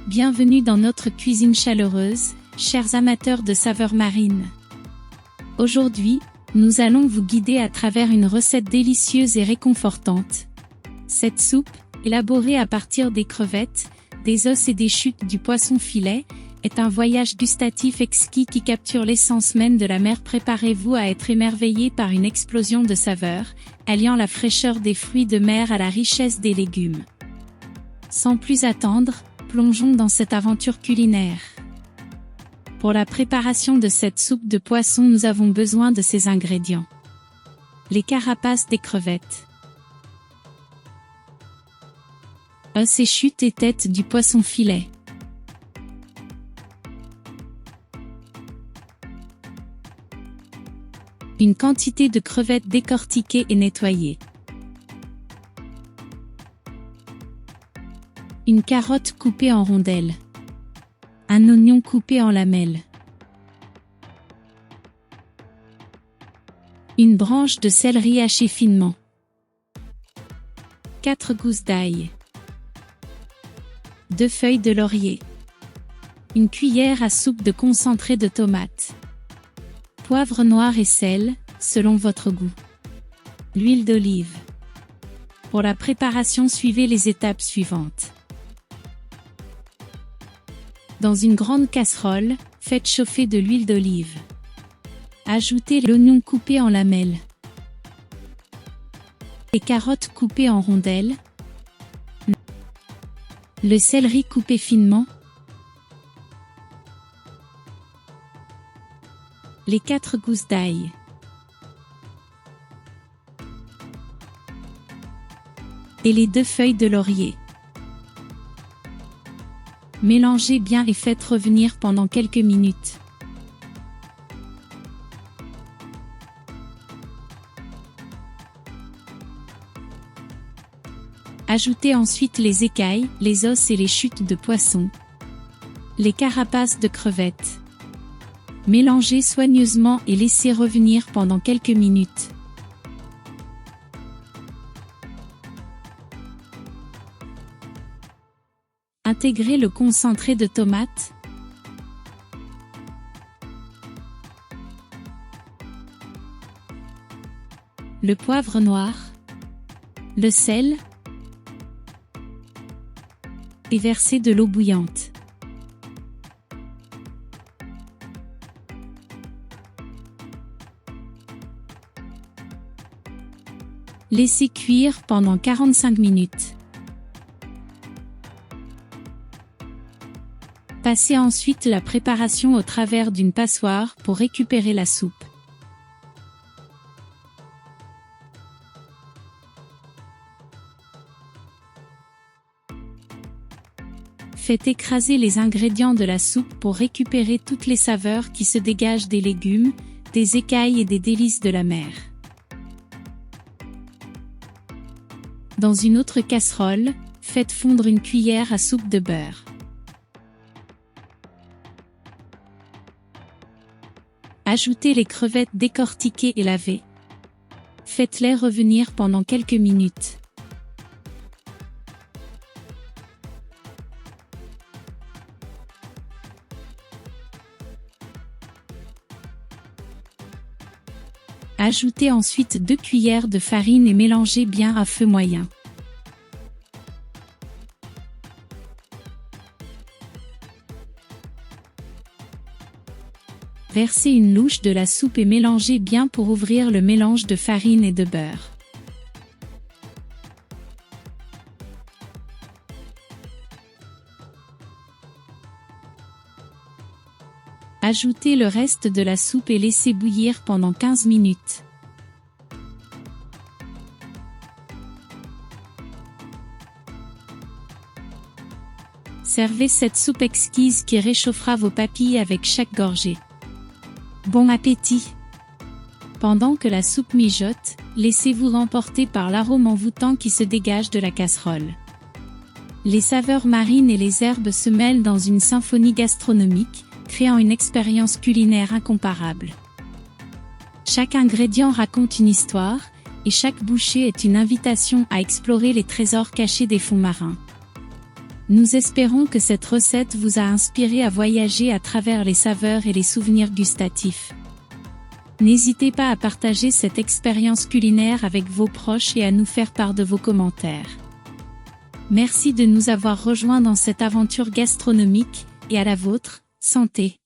Bienvenue dans notre cuisine chaleureuse, chers amateurs de saveurs marines. Aujourd'hui, nous allons vous guider à travers une recette délicieuse et réconfortante. Cette soupe, élaborée à partir des crevettes, des os et des chutes du poisson filet, est un voyage gustatif exquis qui capture l'essence même de la mer. Préparez-vous à être émerveillé par une explosion de saveurs, alliant la fraîcheur des fruits de mer à la richesse des légumes. Sans plus attendre, plongeons dans cette aventure culinaire. Pour la préparation de cette soupe de poisson, nous avons besoin de ces ingrédients. Les carapaces des crevettes, os et chutes et tête du poisson filet, une quantité de crevettes décortiquées et nettoyées, une carotte coupée en rondelles, un oignon coupé en lamelles, une branche de céleri hachée finement, 4 gousses d'ail, 2 feuilles de laurier, une cuillère à soupe de concentré de tomate, poivre noir et sel, selon votre goût, l'huile d'olive. Pour la préparation, suivez les étapes suivantes. Dans une grande casserole, faites chauffer de l'huile d'olive. Ajoutez l'oignon coupé en lamelles, les carottes coupées en rondelles, le céleri coupé finement, les 4 gousses d'ail, et les 2 feuilles de laurier. Mélangez bien et faites revenir pendant quelques minutes. Ajoutez ensuite les écailles, les os et les chutes de poisson, les carapaces de crevettes. Mélangez soigneusement et laissez revenir pendant quelques minutes. Intégrez le concentré de tomate, le poivre noir, le sel, et versez de l'eau bouillante. Laissez cuire pendant 45 minutes. Passez ensuite la préparation au travers d'une passoire pour récupérer la soupe. Faites écraser les ingrédients de la soupe pour récupérer toutes les saveurs qui se dégagent des légumes, des écailles et des délices de la mer. Dans une autre casserole, faites fondre une cuillère à soupe de beurre. Ajoutez les crevettes décortiquées et lavées. Faites-les revenir pendant quelques minutes. Ajoutez ensuite 2 cuillères de farine et mélangez bien à feu moyen. Versez une louche de la soupe et mélangez bien pour ouvrir le mélange de farine et de beurre. Ajoutez le reste de la soupe et laissez bouillir pendant 15 minutes. Servez cette soupe exquise qui réchauffera vos papilles avec chaque gorgée. Bon appétit! Pendant que la soupe mijote, laissez-vous emporter par l'arôme envoûtant qui se dégage de la casserole. Les saveurs marines et les herbes se mêlent dans une symphonie gastronomique, créant une expérience culinaire incomparable. Chaque ingrédient raconte une histoire, et chaque bouchée est une invitation à explorer les trésors cachés des fonds marins. Nous espérons que cette recette vous a inspiré à voyager à travers les saveurs et les souvenirs gustatifs. N'hésitez pas à partager cette expérience culinaire avec vos proches et à nous faire part de vos commentaires. Merci de nous avoir rejoints dans cette aventure gastronomique, et à la vôtre, santé!